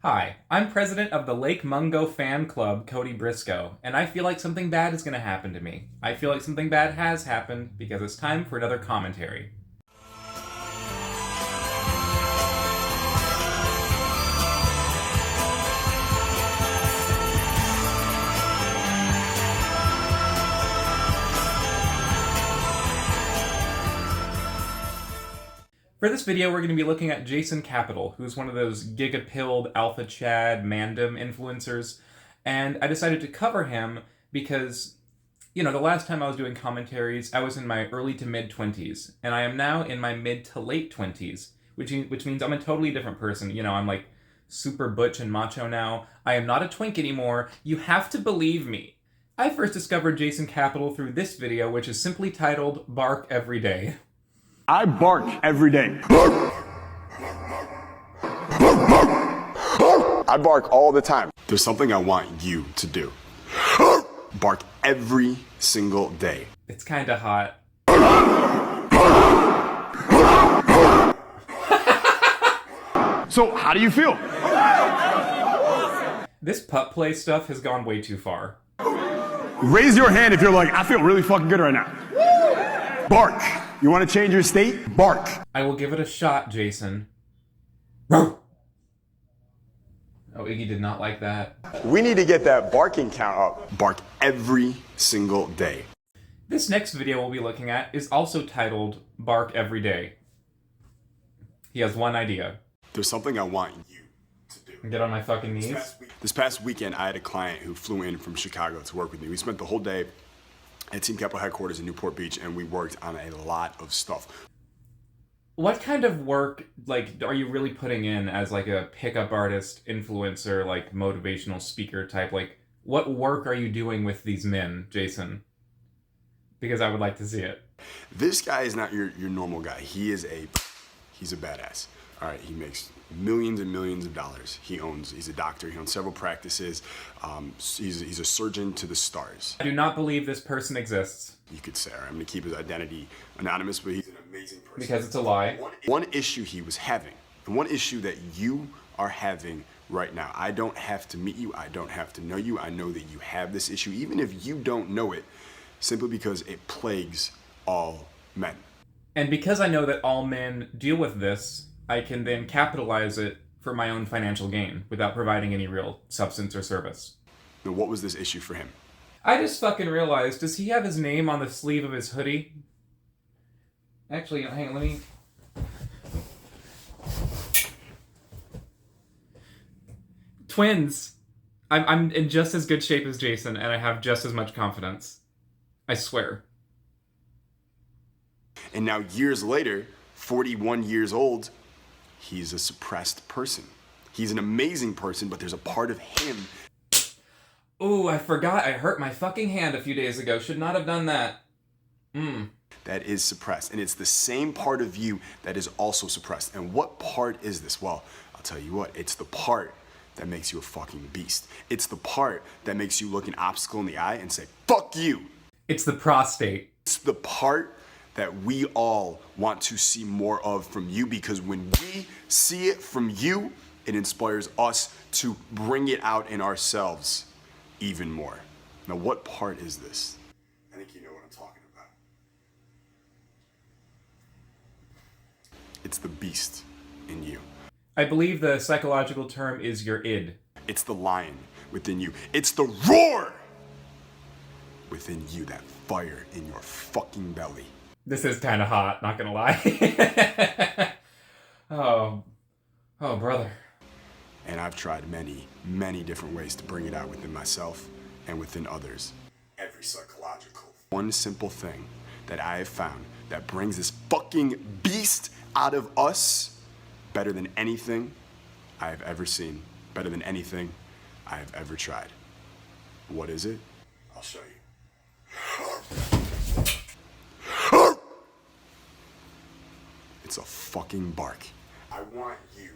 Hi, I'm president of the Lake Mungo fan club, Cody Briscoe, and I feel like something bad is going to happen to me. I feel like something bad has happened because it's time for another commentary. For this video, we're going to be looking at Jason Capital, who's one of those giga-pilled Alpha Chad Mandem influencers, and I decided to cover him because, you know, the last time I was doing commentaries, I was in my early to mid-20s, and I am now in my mid to late 20s, which means I'm a totally different person. You know, I'm like super butch and macho now. I am not a twink anymore. You have to believe me. I first discovered Jason Capital through this video, which is simply titled Bark Every Day. I bark every day. I bark all the time. There's something I want you to do. Bark every single day. It's kinda hot. So, how do you feel? This pup play stuff has gone way too far. Raise your hand if you're like, I feel really fucking good right now. Bark. You want to change your state? Bark. I will give it a shot, Jason. Oh, Iggy did not like that. We need to get that barking count up. Bark every single day. This next video we'll be looking at is also titled Bark Every Day. He has one idea. There's something I want you to do. Get on my fucking knees. This past weekend, I had a client who flew in from Chicago to work with me. We spent the whole day at Team Capital headquarters in Newport Beach, and we worked on a lot of stuff. What kind of work, like, are you really putting in as, like, a pickup artist, influencer, like, motivational speaker type? Like, what work are you doing with these men, Jason? Because I would like to see it. This guy is not your normal guy. He's a badass. All right, he makes millions and millions of dollars. He's a doctor, he owns several practices. He's a surgeon to the stars. I do not believe this person exists. You could say, all right, I'm gonna keep his identity anonymous, but he's an amazing person. Because it's a lie. One issue he was having, and one issue that you are having right now. I don't have to meet you, I don't have to know you. I know that you have this issue, even if you don't know it, simply because it plagues all men. And because I know that all men deal with this, I can then capitalize it for my own financial gain without providing any real substance or service. Now, what was this issue for him? I just fucking realized, does he have his name on the sleeve of his hoodie? Actually, hang on, let me... Twins! I'm in just as good shape as Jason, and I have just as much confidence. I swear. And now, years later, 41 years old, he's a suppressed person. He's an amazing person, but there's a part of him. Ooh, I forgot. I hurt my fucking hand a few days ago. Should not have done that. That is suppressed. And it's the same part of you that is also suppressed. And what part is this? Well, I'll tell you what. It's the part that makes you a fucking beast. It's the part that makes you look an obstacle in the eye and say, fuck you. It's the prostate. It's the part that we all want to see more of from you, because when we see it from you, it inspires us to bring it out in ourselves even more. Now, what part is this? I think you know what I'm talking about. It's the beast in you. I believe the psychological term is your id. It's the lion within you. It's the roar within you, that fire in your fucking belly. This is kind of hot, not gonna lie. Oh, brother. And I've tried many, many different ways to bring it out within myself and within others. Every psychological. One simple thing that I have found that brings this fucking beast out of us better than anything I have ever seen, better than anything I have ever tried. What is it? I'll show you. It's a fucking bark. I want you.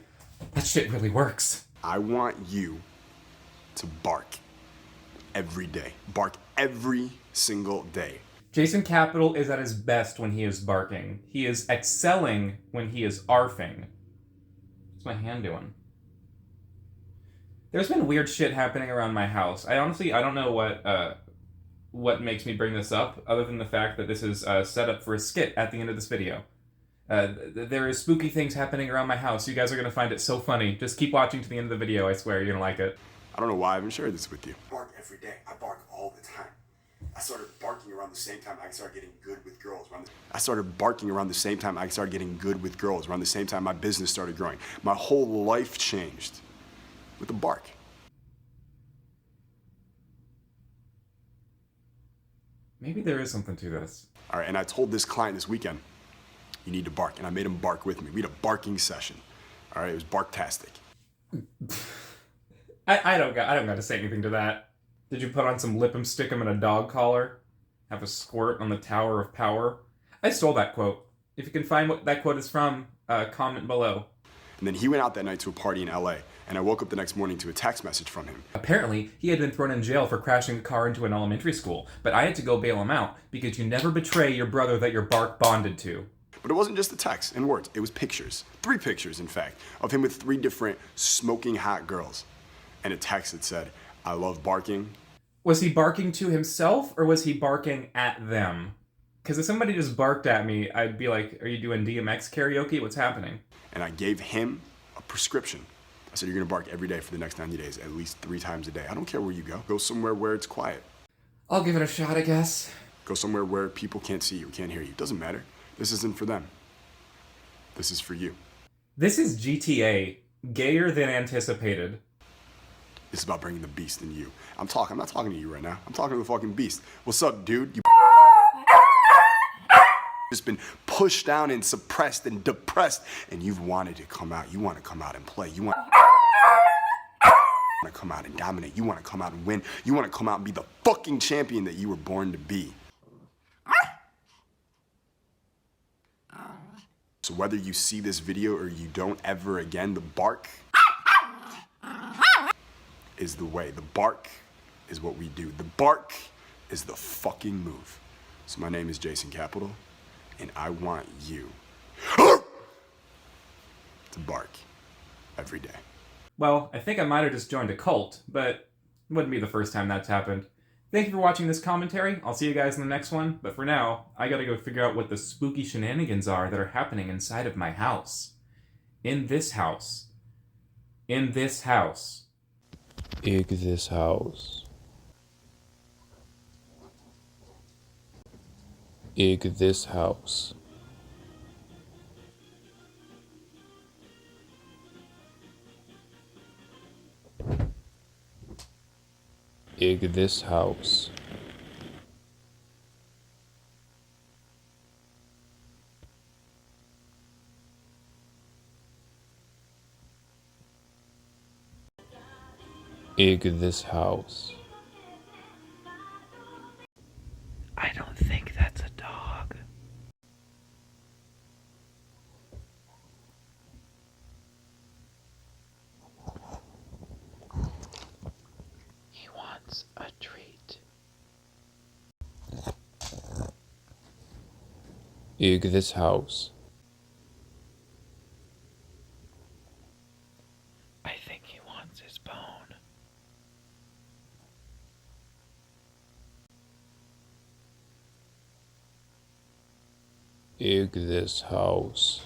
That shit really works. I want you to bark every day. Bark every single day. Jason Capital is at his best when he is barking. He is excelling when he is arfing. What's my hand doing? There's been weird shit happening around my house. I don't know what makes me bring this up, other than the fact that this is set up for a skit at the end of this video. There is spooky things happening around my house. You guys are going to find it so funny. Just keep watching to the end of the video, I swear, you're going to like it. I don't know why I haven't shared this with you. I bark every day. I bark all the time. I started barking around the same time I started getting good with girls. I started barking around the same time I started getting good with girls. Around the same time my business started growing. My whole life changed with a bark. Maybe there is something to this. All right, and I told this client this weekend, you need to bark, and I made him bark with me. We had a barking session. All right, it was barktastic. I don't got to say anything to that. Did you put on some lip 'em stick 'em and a dog collar? Have a squirt on the Tower of Power? I stole that quote. If you can find what that quote is from, comment below. And then he went out that night to a party in LA, and I woke up the next morning to a text message from him. Apparently, he had been thrown in jail for crashing a car into an elementary school, but I had to go bail him out because you never betray your brother that your bark bonded to. But it wasn't just the text and words, it was pictures. 3 pictures, in fact, of him with 3 different smoking hot girls. And a text that said, I love barking. Was he barking to himself, or was he barking at them? Because if somebody just barked at me, I'd be like, are you doing DMX karaoke? What's happening? And I gave him a prescription. I said, you're gonna bark every day for the next 90 days, at least 3 times a day. I don't care where you go. Go somewhere where it's quiet. I'll give it a shot, I guess. Go somewhere where people can't see you, can't hear you. Doesn't matter. This isn't for them. This is for you. This is GTA. Gayer than anticipated. It's about bringing the beast in you. I'm not talking to you right now. I'm talking to the fucking beast. What's up, dude? You just been pushed down and suppressed and depressed, and you've wanted to come out. You want to come out and play. You want to come out and dominate. You want to come out and win. You want to come out and be the fucking champion that you were born to be. So whether you see this video or you don't ever again, the bark is the way. The bark is what we do. The bark is the fucking move. So my name is Jason Capital, and I want you to bark every day. Well, I think I might have just joined a cult, but it wouldn't be the first time that's happened. Thank you for watching this commentary. I'll see you guys in the next one, but for now, I gotta go figure out what the spooky shenanigans are that are happening inside of my house. In this house. In this house. Egg this house. Egg this house. Egg this house. Egg this house. I don't think that's a dog. He wants a treat. Egg this house. I think he wants his bone. Egg this house.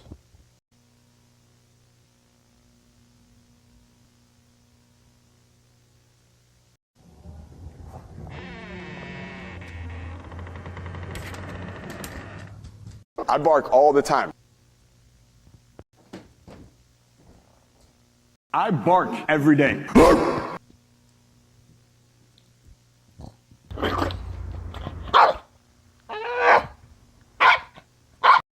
I bark all the time. I bark every day.